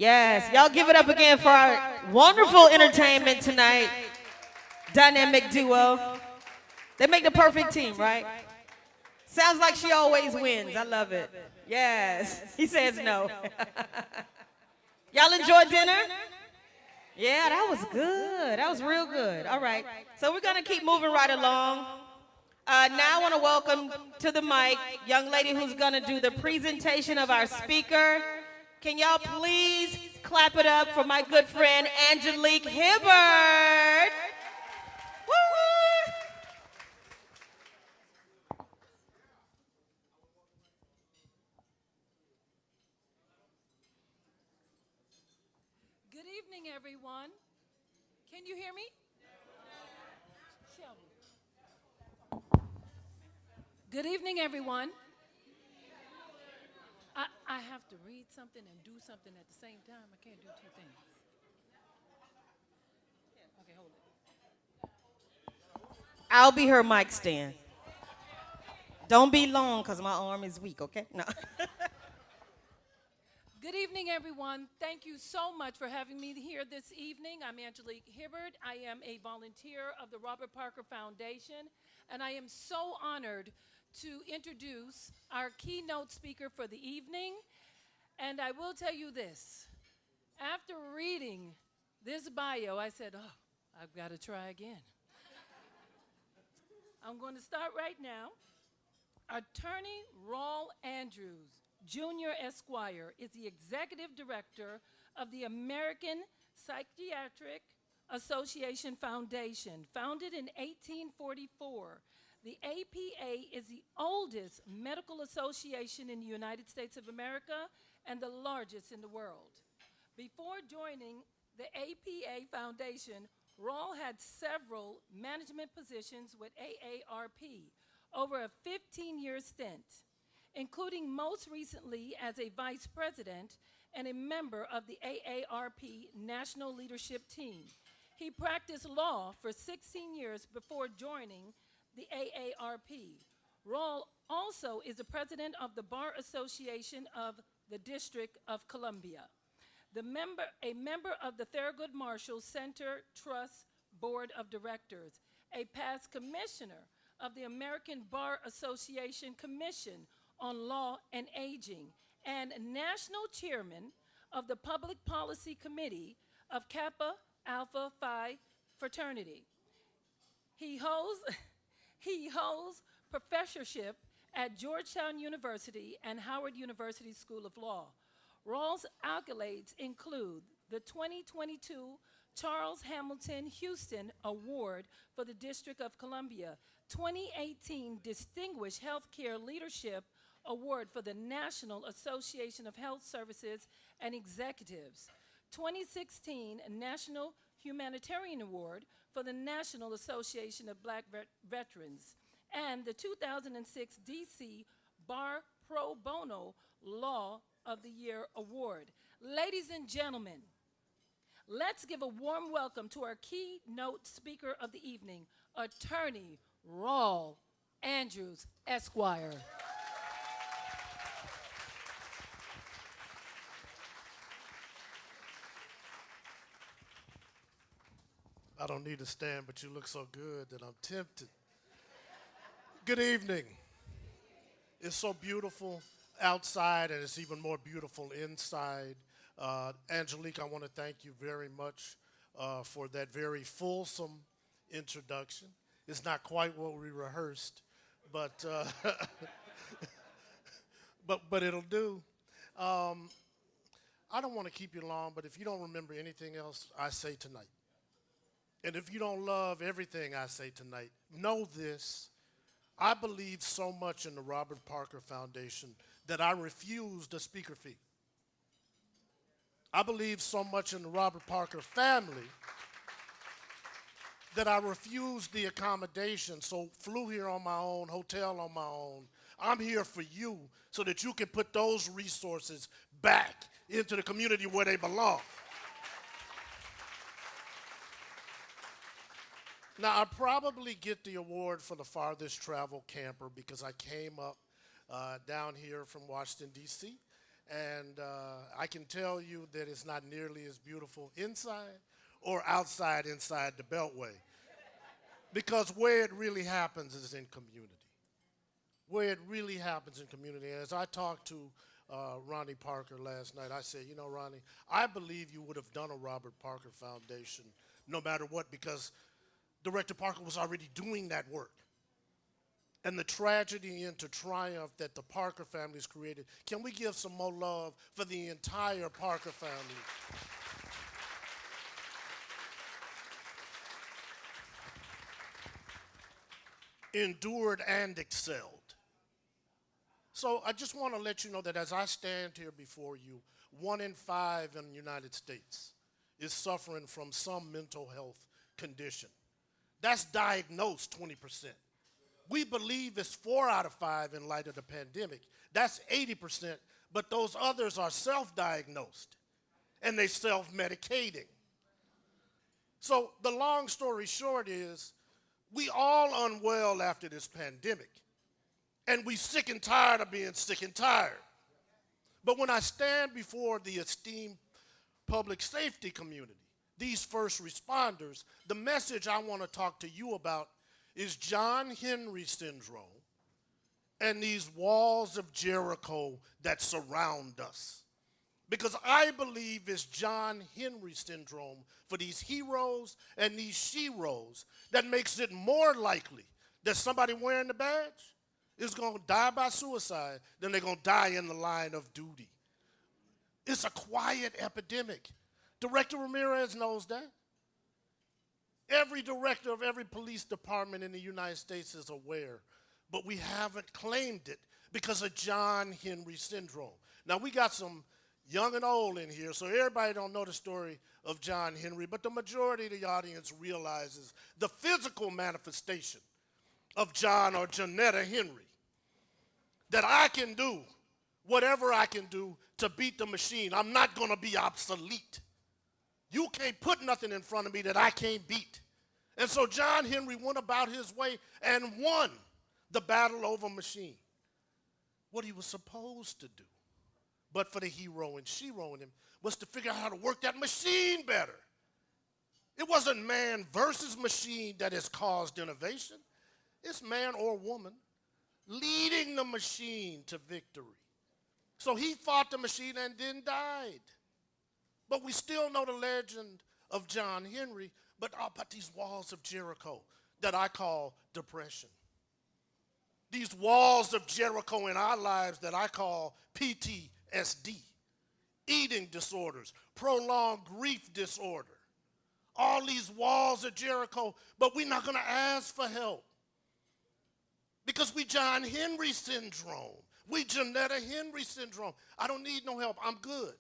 Yes, y'all give it up again for our wonderful entertainment tonight. Dynamic duo. They make the perfect team, right? Sounds like she always wins. I love it. Yes. He says no. Y'all enjoy dinner? Yeah, that was good. That was real good. All right. So we're going to keep moving right along. Now I want to welcome to the mic young lady who's going to do the presentation of our speaker. Can y'all please clap it up for my good friend Angelique Hibbert? Woo! Good evening, everyone. Can you hear me? Shelby. Good evening, everyone. I have to read something and do something at the same time. I can't do two things. Okay, hold it. I'll be her mic stand. Don't be long because my arm is weak, okay? No. Good evening, everyone. Thank you so much for having me here this evening. I'm Angelique Hibbert. I am a volunteer of the Robert Parker Foundation, and I am so honored to introduce our keynote speaker for the evening. And I will tell you this. After reading this bio, I said, oh, I've got to try again. I'm going to start right now. Attorney Raul Andrews, Jr. Esquire, is the executive director of the American Psychiatric Association Foundation. Founded in 1844, the APA is the oldest medical association in the United States of America and the largest in the world. Before joining the APA Foundation, Raul had several management positions with AARP over a 15-year stint, including most recently as a vice president and a member of the AARP National Leadership Team. He practiced law for 16 years before joining the AARP. Raul also is the president of the Bar Association of the District of Columbia, a member of the Thurgood Marshall Center Trust Board of Directors, a past commissioner of the American Bar Association Commission on Law and Aging, and national chairman of the Public Policy Committee of Kappa Alpha Phi Fraternity. He holds professorship at Georgetown University and Howard University School of Law. Raul's accolades include the 2022 Charles Hamilton Houston Award for the District of Columbia, 2018 Distinguished Healthcare Leadership Award for the National Association of Health Services and Executives, 2016 National Humanitarian Award for the National Association of Black Veterans, and the 2006 DC Bar Pro Bono Law of the Year Award. Ladies and gentlemen, let's give a warm welcome to our keynote speaker of the evening, Attorney Raul Andrews, Esquire. I don't need to stand, but you look so good that I'm tempted. Good evening. It's so beautiful outside, and it's even more beautiful inside. Angelique, I want to thank you very much for that very fulsome introduction. It's not quite what we rehearsed, but but it'll do. I don't want to keep you long, but if you don't remember anything else I say tonight, and if you don't love everything I say tonight, know this. I believe so much in the Robert Parker Foundation that I refused a speaker fee. I believe so much in the Robert Parker family that I refused the accommodation, so flew here on my own, hotel on my own. I'm here for you so that you can put those resources back into the community where they belong. Now, I probably get the award for the farthest travel camper because I came up down here from Washington, D.C., And I can tell you that it's not nearly as beautiful inside or outside inside the Beltway. Because where it really happens is in community. Where it really happens in community. And as I talked to Ronnie Parker last night, I said, you know, Ronnie, I believe you would have done a Robert Parker Foundation no matter what, because Director Parker was already doing that work. And the tragedy into triumph that the Parker family's created. Can we give some more love for the entire Parker family? Endured and excelled. So I just want to let you know that as I stand here before you, 1 in 5 in the United States is suffering from some mental health condition. That's diagnosed 20%. We believe it's 4 out of 5 in light of the pandemic. That's 80%, but those others are self-diagnosed and they self-medicating. So the long story short is we all unwell after this pandemic, and we sick and tired of being sick and tired. But when I stand before the esteemed public safety community, these first responders, the message I want to talk to you about is John Henry syndrome and these walls of Jericho that surround us. Because I believe it's John Henry syndrome for these heroes and these sheroes that makes it more likely that somebody wearing the badge is going to die by suicide than they're going to die in the line of duty. It's a quiet epidemic. Director Ramirez knows that. Every director of every police department in the United States is aware, but we haven't claimed it because of John Henry syndrome. Now, we got some young and old in here, so everybody don't know the story of John Henry, but the majority of the audience realizes the physical manifestation of John or Janetta Henry, that I can do whatever I can do to beat the machine. I'm not going to be obsolete. You can't put nothing in front of me that I can't beat. And so John Henry went about his way and won the battle over machine. What he was supposed to do, but for the hero and shero in him, was to figure out how to work that machine better. It wasn't man versus machine that has caused innovation. It's man or woman leading the machine to victory. So he fought the machine and then died. But we still know the legend of John Henry, but these walls of Jericho that I call depression. These walls of Jericho in our lives that I call PTSD, eating disorders, prolonged grief disorder. All these walls of Jericho, but we're not going to ask for help. Because we John Henry syndrome. We Janetta Henry syndrome. I don't need no help. I'm good.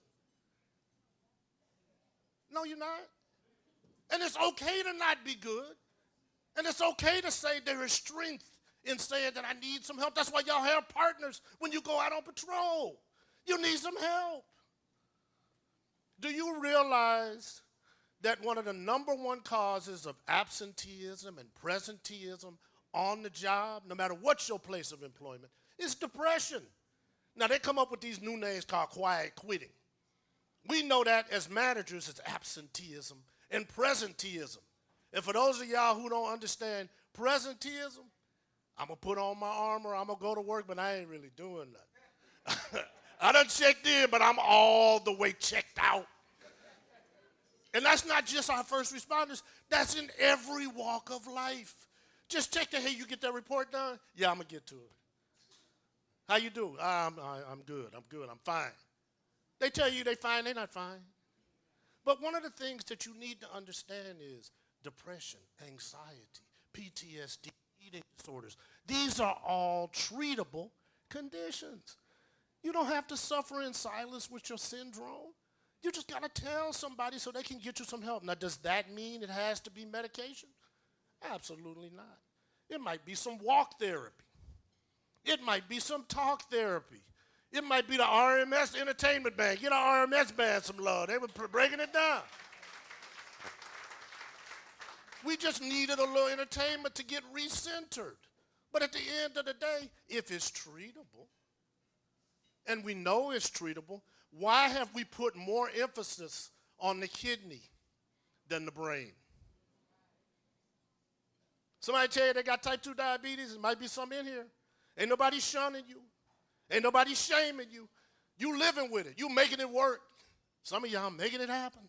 No, you're not. And it's okay to not be good. And it's okay to say there is strength in saying that I need some help. That's why y'all have partners when you go out on patrol. You need some help. Do you realize that one of the #1 causes of absenteeism and presenteeism on the job, no matter what your place of employment, is depression? Now, they come up with these new names called quiet quitting. We know that as managers, it's absenteeism and presenteeism. And for those of y'all who don't understand presenteeism, I'm going to put on my armor, I'm going to go to work, but I ain't really doing nothing. I done checked in, but I'm all the way checked out. And that's not just our first responders. That's in every walk of life. Just check hey, you get that report done? Yeah, I'm going to get to it. How you do? I'm good, I'm fine. They tell you they fine, they're not fine. But one of the things that you need to understand is depression, anxiety, PTSD, eating disorders. These are all treatable conditions. You don't have to suffer in silence with your syndrome. You just got to tell somebody so they can get you some help. Now, does that mean it has to be medication? Absolutely not. It might be some walk therapy. It might be some talk therapy. It might be the RMS Entertainment Band. Get our RMS band some love. They were breaking it down. We just needed a little entertainment to get recentered. But at the end of the day, if it's treatable, and we know it's treatable, why have we put more emphasis on the kidney than the brain? Somebody tell you they got type 2 diabetes, there might be some in here. Ain't nobody shunning you. Ain't nobody shaming you. You living with it. You making it work. Some of y'all making it happen.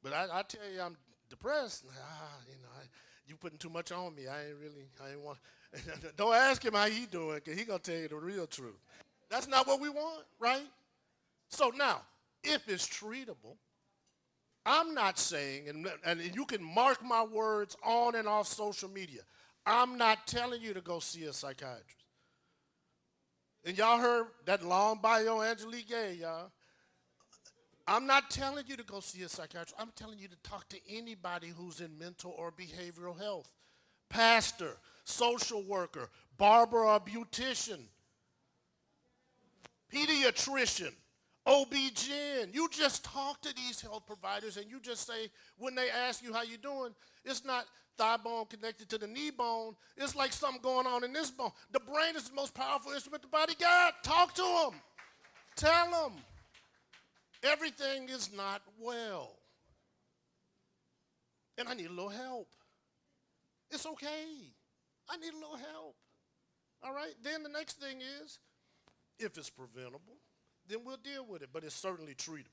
But I tell you, I'm depressed. You putting too much on me. I ain't want. Don't ask him how he doing, because he going to tell you the real truth. That's not what we want, right? So now, if it's treatable, I'm not saying, and you can mark my words on and off social media, I'm not telling you to go see a psychiatrist. And y'all heard that long bio Angelique gave, y'all. I'm not telling you to go see a psychiatrist. I'm telling you to talk to anybody who's in mental or behavioral health. Pastor, social worker, barber or beautician, pediatrician, OB-GYN. You just talk to these health providers and you just say, when they ask you how you doing, it's not thigh bone connected to the knee bone. It's like something going on in this bone. The brain is the most powerful instrument the body got. Talk to them. Tell them. Everything is not well. And I need a little help. It's okay. I need a little help. All right? Then the next thing is, if it's preventable, then we'll deal with it. But it's certainly treatable.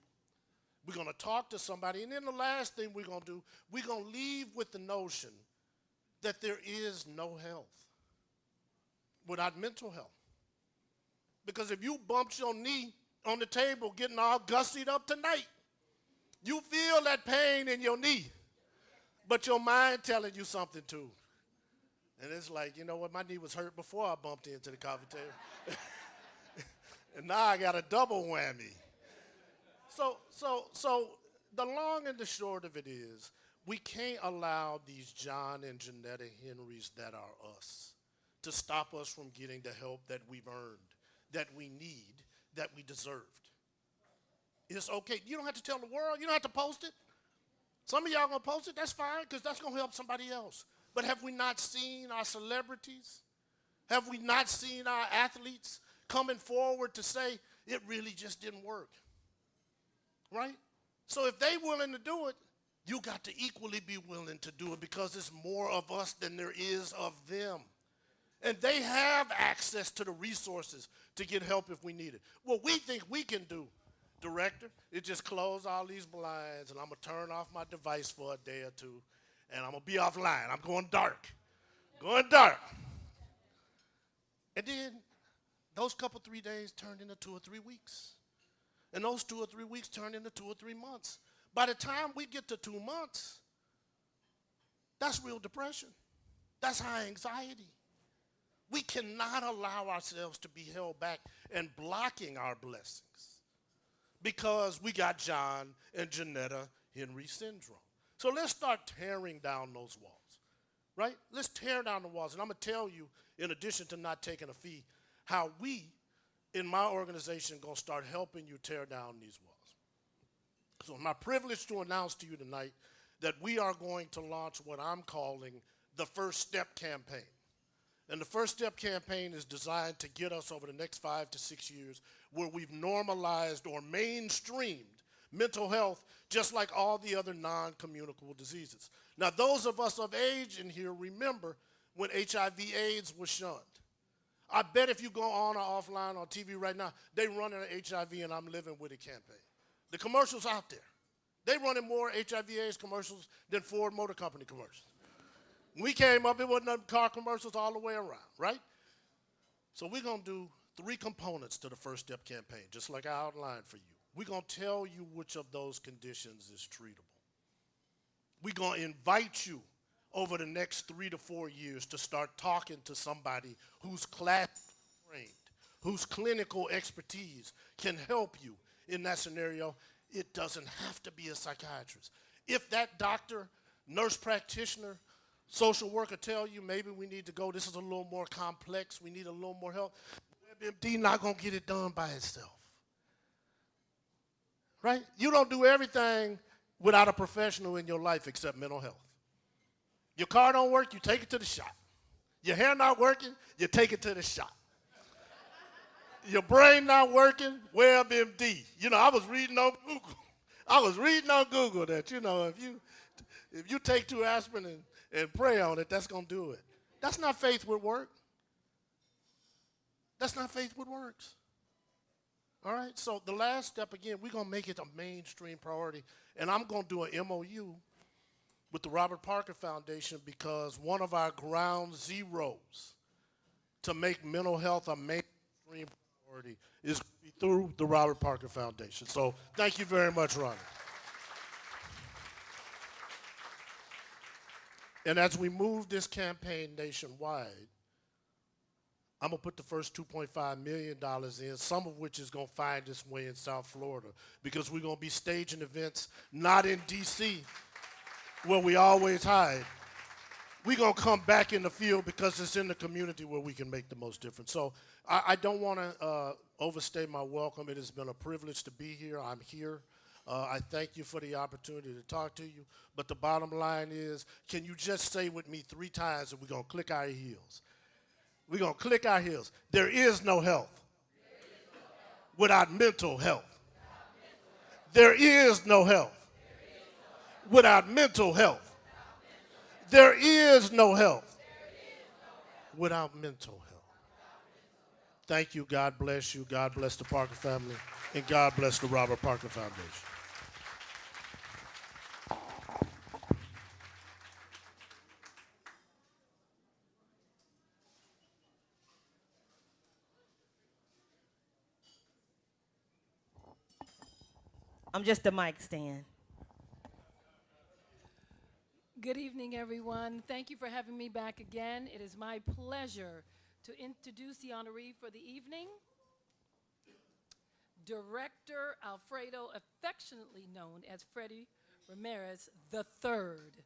We're going to talk to somebody. And then the last thing we're going to do, we're going to leave with the notion that there is no health without mental health. Because if you bumped your knee on the table getting all gussied up tonight, you feel that pain in your knee, but your mind telling you something too. And it's like, you know what, my knee was hurt before I bumped into the coffee table. And now I got a double whammy. So the long and the short of it is, we can't allow these John and Janetta Henrys that are us to stop us from getting the help that we've earned, that we need, that we deserved. It's okay. You don't have to tell the world. You don't have to post it. Some of y'all going to post it. That's fine, because that's going to help somebody else. But have we not seen our celebrities? Have we not seen our athletes coming forward to say, it really just didn't work? Right? So if they willing to do it, you got to equally be willing to do it, because it's more of us than there is of them. And they have access to the resources to get help if we need it. What we think we can do, director, is just close all these blinds, and I'm going to turn off my device for a day or two, and I'm going to be offline. I'm going dark. Going dark. And then those couple 3 days turned into 2 or 3 weeks. And those 2 or 3 weeks turned into 2 or 3 months. By the time we get to 2 months, that's real depression. That's high anxiety. We cannot allow ourselves to be held back and blocking our blessings because we got John and Janetta Henry syndrome. So let's start tearing down those walls, right? Let's tear down the walls. And I'm going to tell you, in addition to not taking a fee, how we, in my organization, going to start helping you tear down these walls. So it's my privilege to announce to you tonight that we are going to launch what I'm calling the First Step campaign. And the First Step campaign is designed to get us over the next 5 to 6 years where we've normalized or mainstreamed mental health just like all the other non-communicable diseases. Now, those of us of age in here remember when HIV/AIDS was shunned. I bet if you go on or offline on TV right now, they running an HIV and I'm living with it campaign. The commercials out there. They running more HIV/AIDS commercials than Ford Motor Company commercials. When we came up, it wasn't car commercials all the way around, right? So we're going to do 3 components to the First Step campaign, just like I outlined for you. We're going to tell you which of those conditions is treatable. We're going to invite you over the next 3 to 4 years to start talking to somebody who's class trained, whose clinical expertise can help you in that scenario. It doesn't have to be a psychiatrist. If that doctor, nurse practitioner, social worker tell you maybe we need to go, this is a little more complex, we need a little more help, WebMD not going to get it done by itself. Right? You don't do everything without a professional in your life except mental health. Your car don't work, you take it to the shop. Your hair not working, you take it to the shop. Your brain not working? WebMD. You know, I was reading on Google. I was reading on Google that, you know, if you take 2 aspirin and pray on it, that's going to do it. That's not faith with work. That's not faith with works. All right? So the last step, again, we're going to make it a mainstream priority. And I'm going to do an MOU with the Robert Parker Foundation because one of our ground zeros to make mental health a mainstream priority is through the Robert Parker Foundation. So thank you very much, Ronnie. And as we move this campaign nationwide, I'm going to put the first $2.5 million in, some of which is going to find its way in South Florida because we're going to be staging events not in D.C. where we always hide. We're going to come back in the field because it's in the community where we can make the most difference. So I don't want to overstay my welcome. It has been a privilege to be here. I'm here. I thank you for the opportunity to talk to you. But the bottom line is, can you just say with me 3 times and we're going to click our heels? We're going to click our heels. There is no health without mental health. There is no health without mental health. There is no health without mental health. Thank you. God bless you. God bless the Parker family. And God bless the Robert Parker Foundation. I'm just a mic stand. Good evening, everyone. Thank you for having me back again. It is my pleasure to introduce the honoree for the evening, Director Alfredo, affectionately known as Freddie Ramirez III.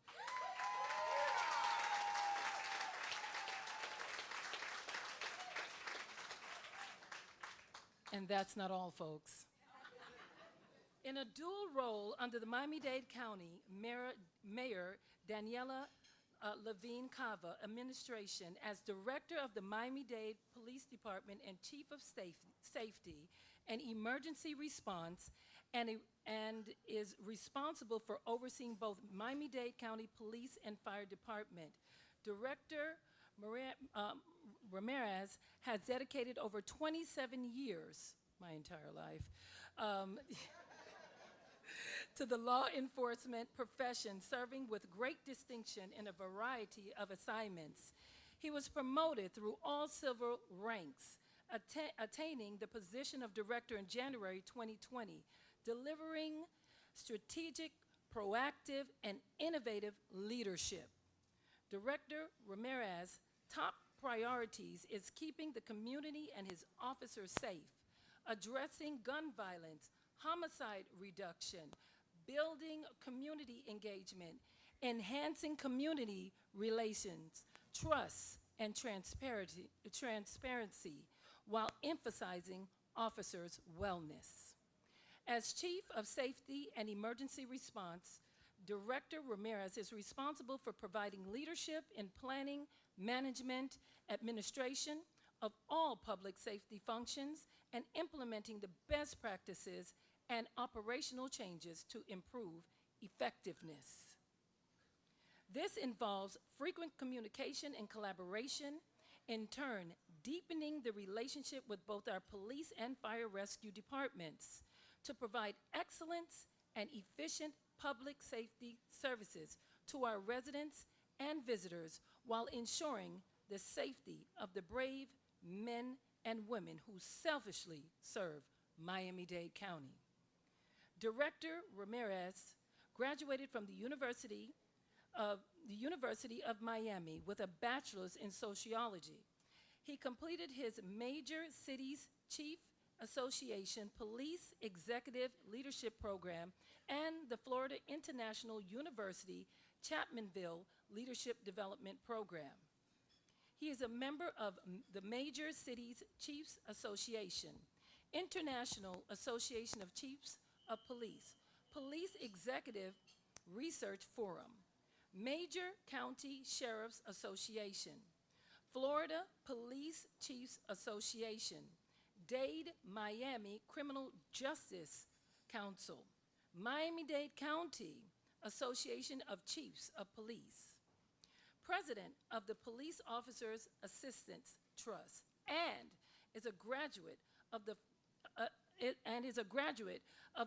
And that's not all, folks. In a dual role under the Miami-Dade County Mayor Daniela Levine Cava administration as Director of the Miami-Dade Police Department and Chief of Safety and Emergency Response, and is responsible for overseeing both Miami-Dade County Police and Fire Department. Director Ramirez has dedicated over 27 years, my entire life, to the law enforcement profession, serving with great distinction in a variety of assignments. He was promoted through all civil ranks, attaining the position of director in January 2020, delivering strategic, proactive, and innovative leadership. Director Ramirez's top priorities is keeping the community and his officers safe, addressing gun violence, homicide reduction, building community engagement, enhancing community relations, trust, and transparency, while emphasizing officers' wellness. As Chief of Safety and Emergency Response, Director Ramirez is responsible for providing leadership in planning, management, administration of all public safety functions, and implementing the best practices and operational changes to improve effectiveness. This involves frequent communication and collaboration, in turn, deepening the relationship with both our police and fire rescue departments to provide excellence and efficient public safety services to our residents and visitors while ensuring the safety of the brave men and women who selfishly serve Miami-Dade County. Director Ramirez graduated from the University of Miami with a bachelor's in sociology. He completed his Major Cities Chief Association Police Executive Leadership Program and the Florida International University Chapmanville Leadership Development Program. He is a member of the Major Cities Chiefs Association, International Association of Chiefs of Police, Police Executive Research Forum, Major County Sheriffs Association, Florida Police Chiefs Association, Dade Miami Criminal Justice Council, Miami-Dade County Association of Chiefs of Police, President of the Police Officers Assistance Trust, and is a graduate of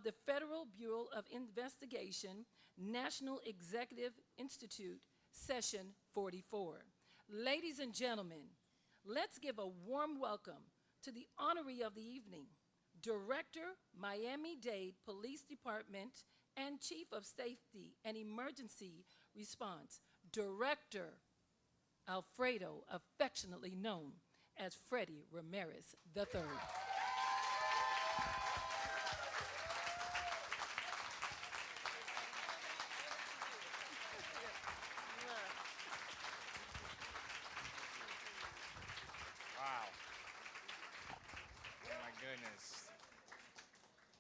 the Federal Bureau of Investigation National Executive Institute Session 44. Ladies and gentlemen, let's give a warm welcome to the honoree of the evening, Director, Miami-Dade Police Department and Chief of Safety and Emergency Response, Director Alfredo, affectionately known as Freddie Ramirez III. Wow. Oh my goodness.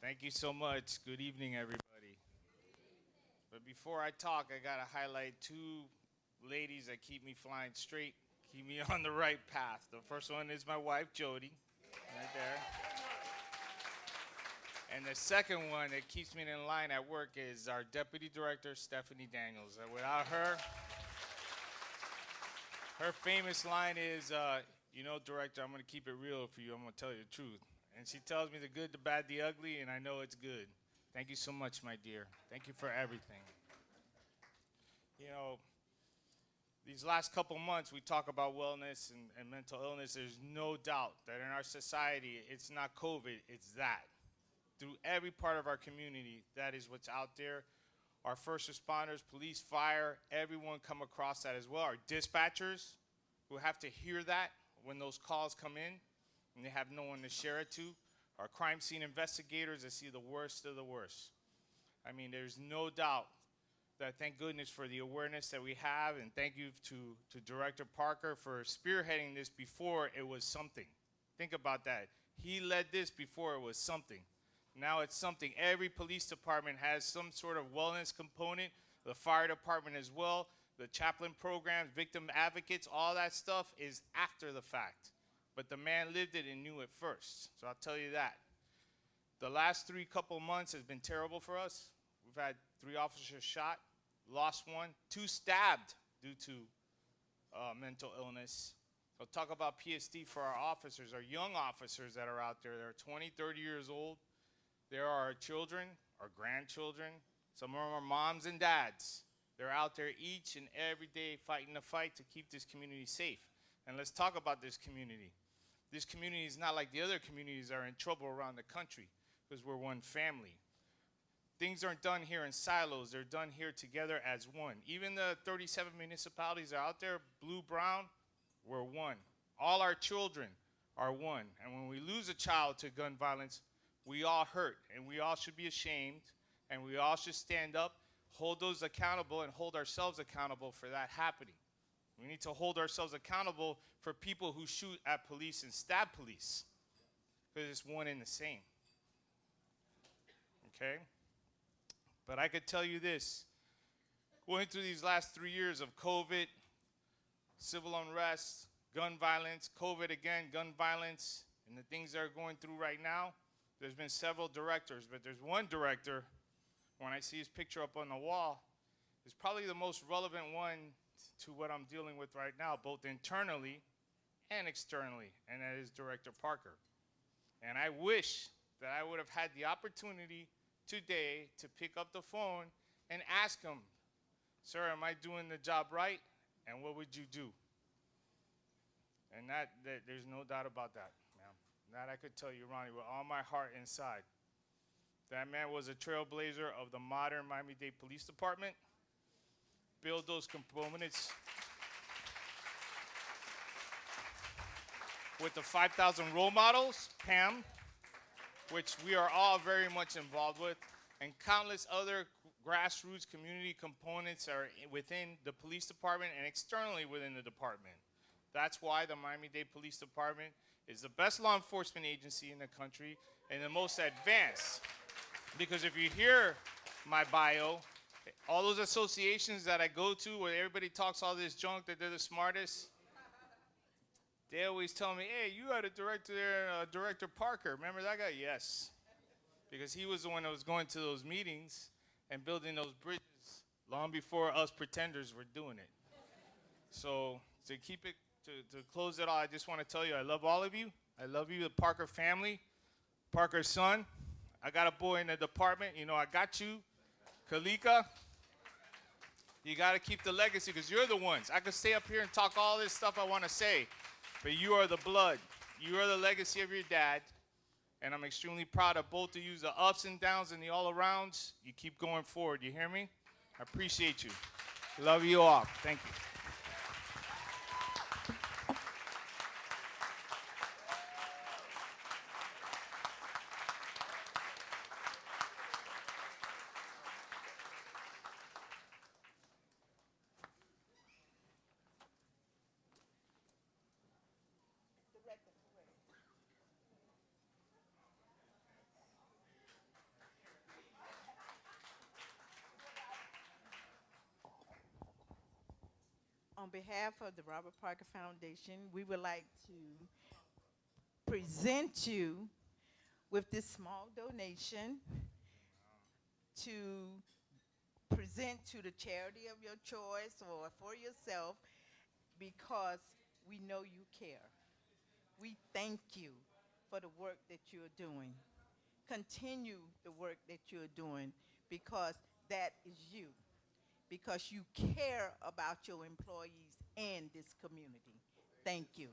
Thank you so much. Good evening, everybody. But before I talk, I gotta highlight two ladies that keep me flying straight, keep me on the right path. The first one is my wife, Jody, right there. And the second one that keeps me in line at work is our Deputy Director, Stephanie Daniels. Without her, her famous line is, you know, Director, I'm going to keep it real for you. I'm going to tell you the truth. And she tells me the good, the bad, the ugly, and I know it's good. Thank you so much, my dear. Thank you for everything. You know, these last couple months, we talk about wellness and mental illness. There's no doubt that in our society, it's not COVID, it's that. Through every part of our community, that is what's out there. Our first responders, police, fire, everyone come across that as well. Our dispatchers who have to hear that when those calls come in and they have no one to share it to. Our crime scene investigators that see the worst of the worst. I mean, there's no doubt that thank goodness for the awareness that we have, and thank you to Director Parker for spearheading this before it was something. Think about that. He led this before it was something. Now it's something. Every police department has some sort of wellness component, the fire department as well, the chaplain programs, victim advocates, all that stuff is after the fact. But the man lived it and knew it first. So I'll tell you that. The last couple months has been terrible for us. We've had 3 officers shot, lost 1, 2 stabbed due to mental illness. So talk about PSD for our officers, our young officers that are out there. They're 20, 30 years old. There are our children, our grandchildren. Some of them are moms and dads. They're out there each and every day fighting the fight to keep this community safe. And let's talk about this community. This community is not like the other communities that are in trouble around the country because we're one family. Things aren't done here in silos. They're done here together as one. Even the 37 municipalities are out there, blue, brown, we're one. All our children are one. And when we lose a child to gun violence, we all hurt, and we all should be ashamed, and we all should stand up, hold those accountable, and hold ourselves accountable for that happening. We need to hold ourselves accountable for people who shoot at police and stab police, because it's one and the same. Okay? But I could tell you this. Going through these last 3 years of COVID, civil unrest, gun violence, COVID again, gun violence, and the things that are going through right now, there's been several directors, but there's one director, when I see his picture up on the wall, is probably the most relevant one to what I'm dealing with right now, both internally and externally, and that is Director Parker. And I wish that I would have had the opportunity today to pick up the phone and ask him, sir, am I doing the job right? And what would you do? And that there's no doubt about that, ma'am. That I could tell you, Ronnie, with all my heart inside. That man was a trailblazer of the modern Miami-Dade Police Department. Build those components with the 5,000 role models, Pam, which we are all very much involved with, and countless other grassroots community components are within the police department and externally within the department. That's why the Miami-Dade Police Department is the best law enforcement agency in the country and the most advanced. Because if you hear my bio, all those associations that I go to where everybody talks all this junk that they're the smartest, They always tell me, hey, you had a director there, Director Parker. Remember that guy? Yes. Because he was the one that was going to those meetings and building those bridges long before us pretenders were doing it. So to keep it, to close it all, I just want to tell you I love all of you. I love you, the Parker family, Parker's son. I got a boy in the department. You know, I got you, Kalika. You got to keep the legacy because you're the ones. I could stay up here and talk all this stuff I want to say, but you are the blood. You are the legacy of your dad, and I'm extremely proud of both of you, the ups and downs and the all-arounds. You keep going forward. You hear me? I appreciate you. Love you all. Thank you. On behalf of the Robert Parker Foundation, we would like to present you with this small donation to present to the charity of your choice or for yourself because we know you care. We thank you for the work that you're doing. Continue the work that you're doing because that is you. Because you care about your employees and this community. Thank you.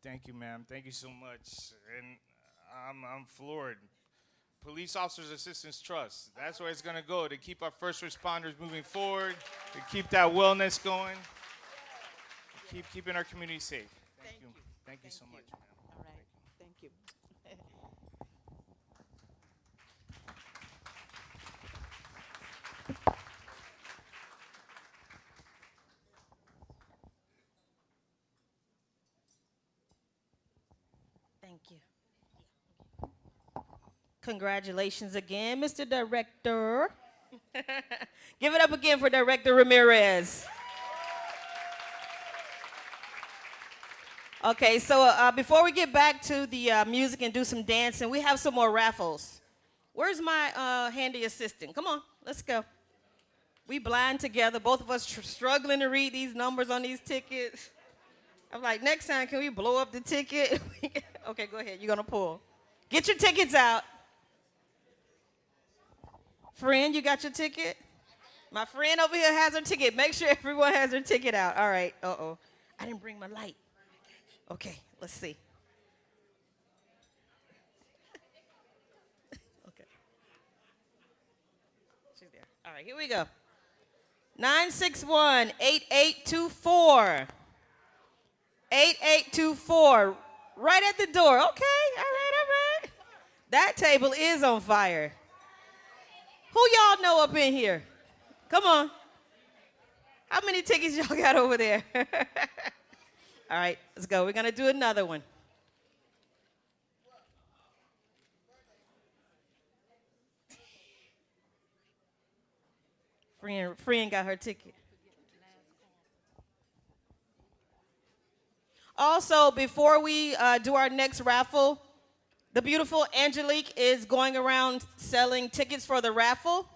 Thank you, ma'am. Thank you so much. And I'm floored. Police Officers Assistance Trust. That's where it's going to go to keep our first responders moving forward, to keep that wellness going, keep keeping our community safe. Thank you. Thank you so much, ma'am. All right. Thank you. Thank you. Congratulations again, Mr. Director. Give it up again for Director Ramirez. Okay, so before we get back to the music and do some dancing, we have some more raffles. Where's my handy assistant? Come on, let's go. We blind together, both of us struggling to read these numbers on these tickets. I'm like, next time, can we blow up the ticket? Okay, go ahead, you're gonna pull. Get your tickets out. Friend, you got your ticket? My friend over here has her ticket. Make sure everyone has their ticket out. All right, uh-oh. I didn't bring my light. Okay, let's see. Okay. She's there. All right, here we go. 961-8824. 8824. Right at the door. Okay, all right. That table is on fire. Who y'all know up in here? Come on. How many tickets y'all got over there? All right, let's go. We're going to do another one. Friend got her ticket. Also, before we do our next raffle, the beautiful Angelique is going around selling tickets for the raffle.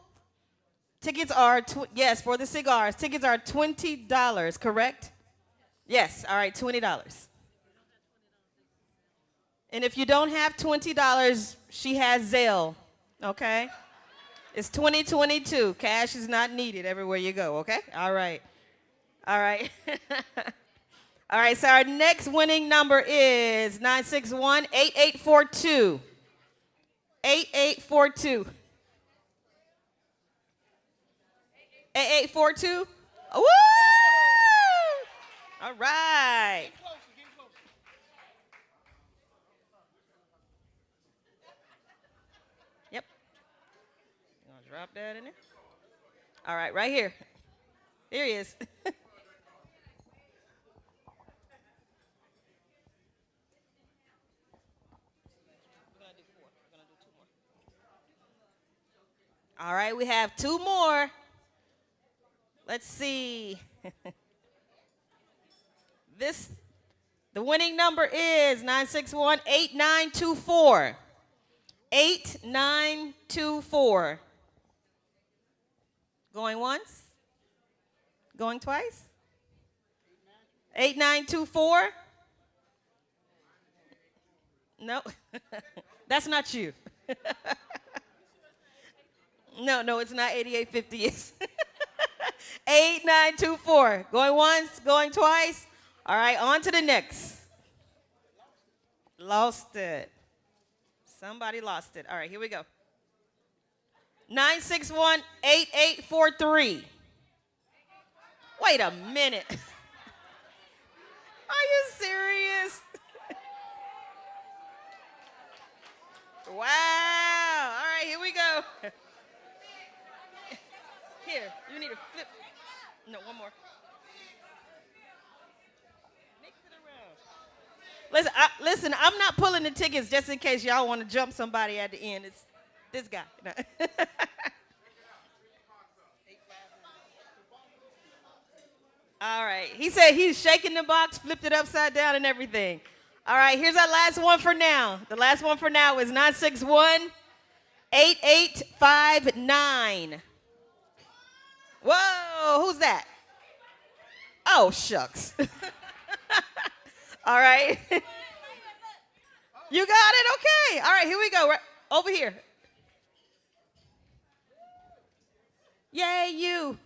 Tickets are, yes, for the cigars. Tickets are $20, correct? Yes, all right, $20. And if you don't have $20, she has Zelle, okay? It's 2022. Cash is not needed everywhere you go, okay? All right. All right. All right, so our next winning number is 961-8842. 8842. 8842? Woo! All right. Yep. You want to drop that in there? All right, right here. Here he is. All right, we have two more. Let's see. The winning number is 961-8924. 8924. Going once? Going twice? 8924? No, that's not you. No, it's not 8850. It's 8924. Going once, going twice. All right, on to the next. Lost it. Somebody lost it. All right, here we go. 961-8843. Wait a minute. Are you serious? Wow. All right, here we go. Here, you need to flip. No, one more. Mix it around. Listen, I'm not pulling the tickets just in case y'all want to jump somebody at the end. It's this guy. No. All right. He said he's shaking the box, flipped it upside down and everything. All right, here's our last one for now. The last one for now is 961-8859. Whoa, who's that? Oh, shucks. All right. You got it? Okay. All right, here we go. Right over here. Yay, you.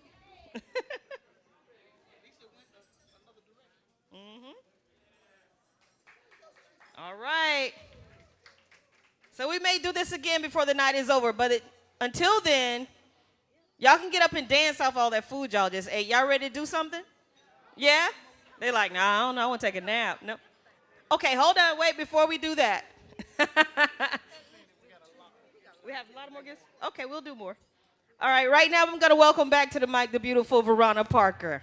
All right. So we may do this again before the night is over, but until then, y'all can get up and dance off all that food y'all just ate. Y'all ready to do something? Yeah? They're like, nah, I don't know. I want to take a nap. No. Okay, hold on. Wait, before we do that. We have a lot of more guests? Okay, we'll do more. All right, right now I'm going to welcome back to the mic the beautiful Verona Parker.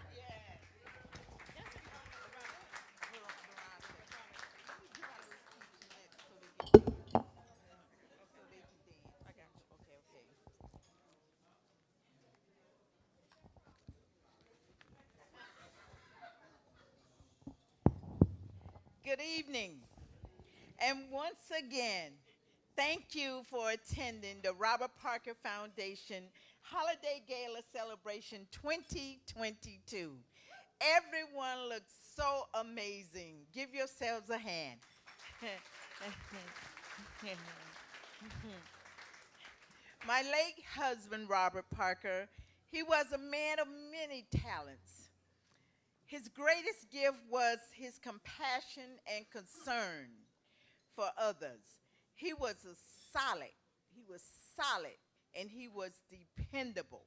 Good evening. And once again, thank you for attending the Robert Parker Foundation Holiday Gala Celebration 2022. Everyone looks so amazing. Give yourselves a hand. My late husband, Robert Parker, he was a man of many talents. His greatest gift was his compassion and concern for others. He was solid, and he was dependable.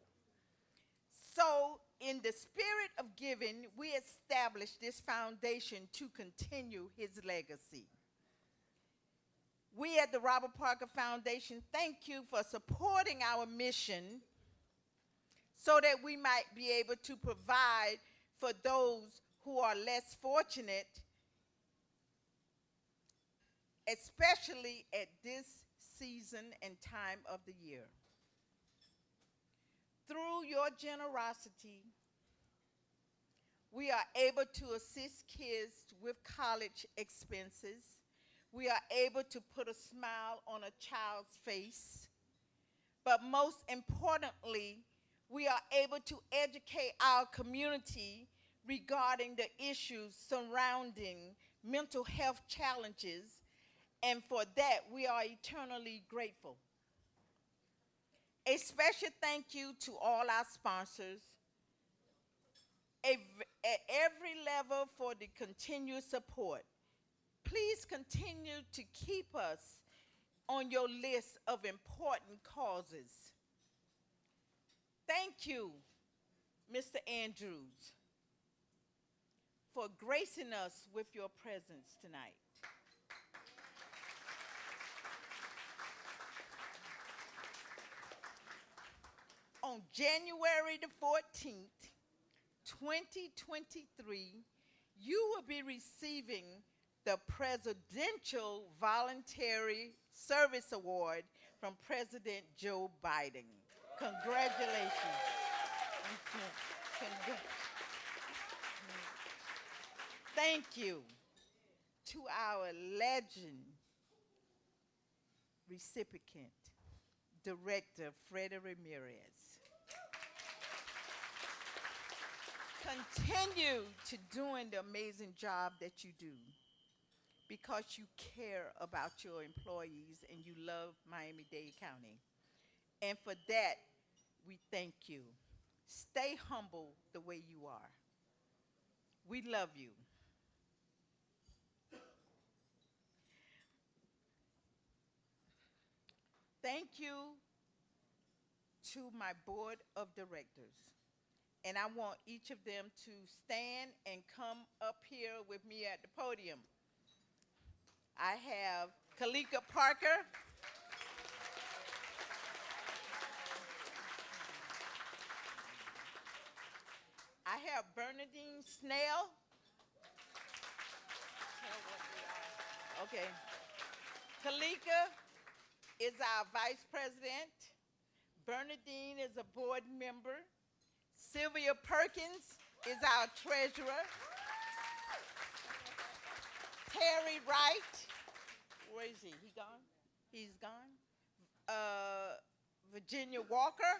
So, in the spirit of giving, we established this foundation to continue his legacy. We at the Robert Parker Foundation thank you for supporting our mission so that we might be able to provide for those who are less fortunate, especially at this season and time of the year. Through your generosity, we are able to assist kids with college expenses. We are able to put a smile on a child's face. But most importantly, we are able to educate our community regarding the issues surrounding mental health challenges, and for that, we are eternally grateful. A special thank you to all our sponsors at every level for the continued support. Please continue to keep us on your list of important causes. Thank you, Mr. Andrews, for gracing us with your presence tonight. On January the 14th, 2023, you will be receiving the Presidential Voluntary Service Award from President Joe Biden. Congratulations. Thank you to our legend recipient, Director Freddie Ramirez. Continue to doing the amazing job that you do because you care about your employees and you love Miami-Dade County. And for that, we thank you. Stay humble the way you are. We love you. Thank you to my board of directors. And I want each of them to stand and come up here with me at the podium. I have Kalika Parker. I have Bernadine Snell. Okay. Kalika is our vice president. Bernadine is a board member. Sylvia Perkins is our treasurer. Terry Wright, where is he? He gone? He's gone. Virginia Walker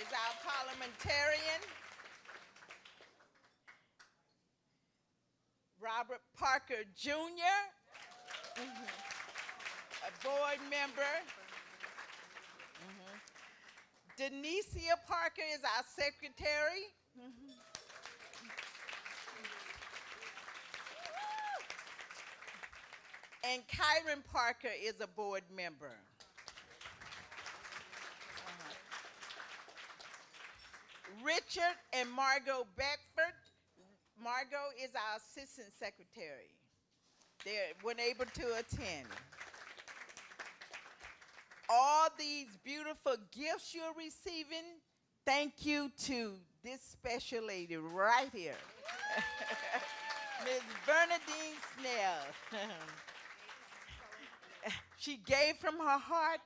is our parliamentarian. Robert Parker Jr., a board member. Denicia Parker is our secretary. And Kyron Parker is a board member. Richard and Margot Beckford. Margot is our assistant secretary. They weren't able to attend. All these beautiful gifts you're receiving, thank you to this special lady right here, Ms. Bernadine Snell. She gave from her heart.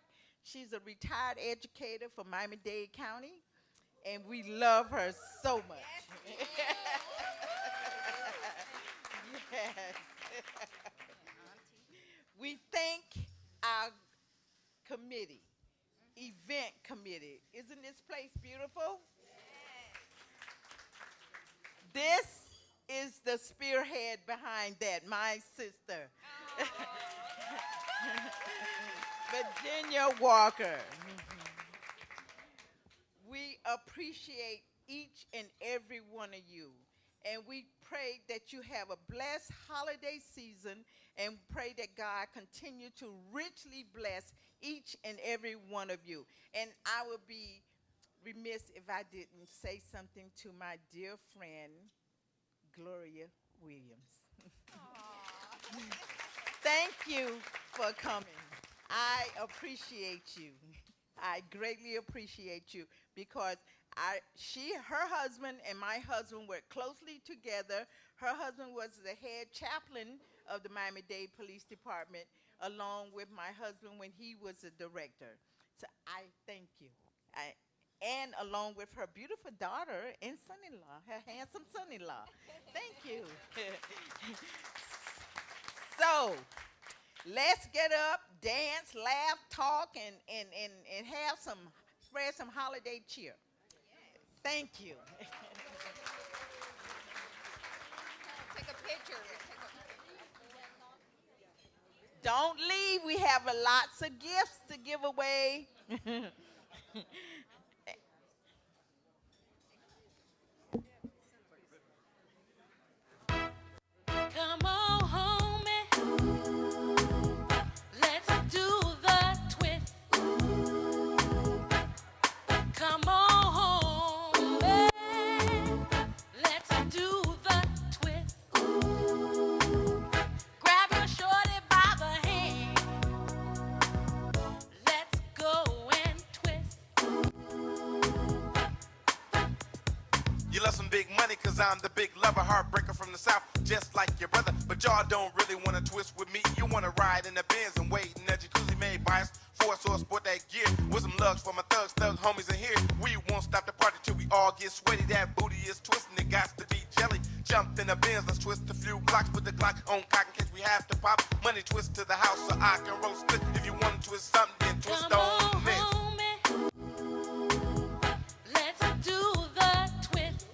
She's a retired educator for Miami-Dade County, and we love her so much. Yes. We thank our committee, event committee. Isn't this place beautiful? This is the spearhead behind that, my sister, Virginia Walker. We appreciate each and every one of you. And we pray that you have a blessed holiday season and pray that God continue to richly bless each and every one of you. And I would be remiss if I didn't say something to my dear friend, Gloria Williams. Thank you for coming. I appreciate you. I greatly appreciate you because her husband and my husband worked closely together. Her husband was the head chaplain of the Miami-Dade Police Department, along with my husband when he was the director. So I thank you. And along with her beautiful daughter and son-in-law, her handsome son-in-law. Thank you. So let's get up, dance, laugh, talk, and have some, spread some holiday cheer. Thank you. Take a picture. Don't leave. We have lots of gifts to give away. Come on home and let's do the twist. Come on home and let's do the twist. Grab your shorty by the hand. Let's go and twist. You love some big money cause I'm the big lover, heartbreaker from the south, just like your brother. But y'all don't really wanna twist with me. You wanna ride in the Benz and wait in the jacuzzi made by us for us store, sport that gear. With some lugs for my thugs, homies in here. We won't stop the party till we all get sweaty. That booty is twisting, it got to be jelly. Jump in the Benz, let's twist a few blocks. Put the Glock on cock in case we have to pop. Money twist to the house so I can roll split. If you want to twist something, then twist on this. Let's do the twist.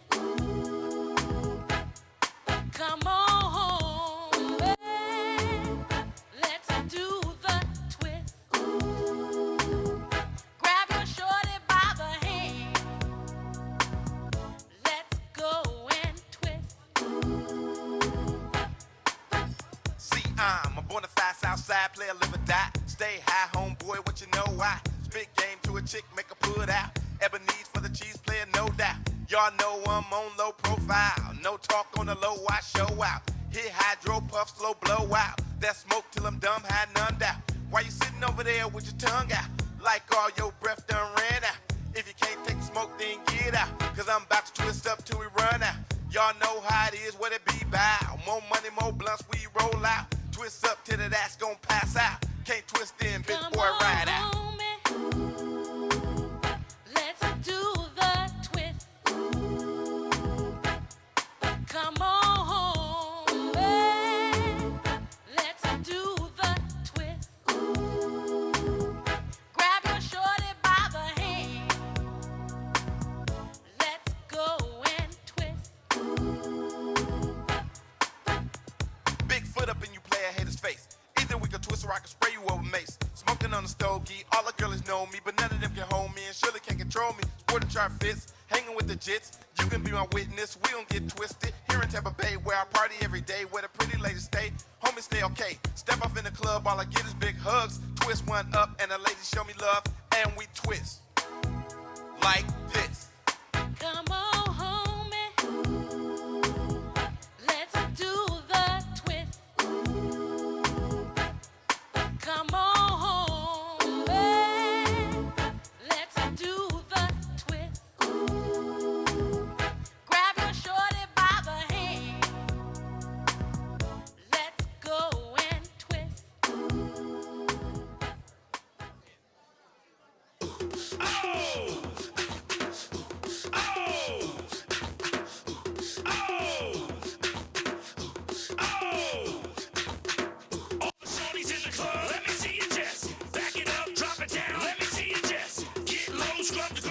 Come on, let's do the twist. Grab your shorty by the hand. Let's go and twist. See, I'm a bona fide Southside player, live or die. Stay high, homeboy, what you know why? Spit game to a chick, make her put out. Ebony's for the cheese player, no doubt. Y'all know I'm on low profile. No talk on the low, I show out. Hit hydro puff, slow blow out. That smoke till I'm dumb, had none doubt. Why you sitting over there with your tongue out? Like all your breath done ran out. If you can't take the smoke, then get out. Cause I'm about to twist up till we run out. Y'all know how it is, what it be bow. More money, more blunts, we roll out. Twist up till that ass gon' pass out. Can't twist in, big boy, ride out. Let's do the twist. Come on, let's do the twist. Grab your shorty by the hand. Let's go and twist. Big foot up and you play a hater's face. Either we can twist or I can spray you over mace. Smoking on the stogie, all the girls know me, but none of them can hold me and surely can't control me. Sporting chart fits, hanging with the jits. You can be my witness, we don't get twisted. Here in Tampa Bay, where I party every day, where the pretty ladies stay. Homies stay okay. Step off in the club, all I get is big hugs. Twist one up and the ladies show me love, and we twist like this. Come on, homie. Let's do the twist. Come on, let's do the twist. Grab your shorty by the hand. Let's go and twist. Shorties in the club, let me see you just back it up, drop it down, let me see you just get low, scrub the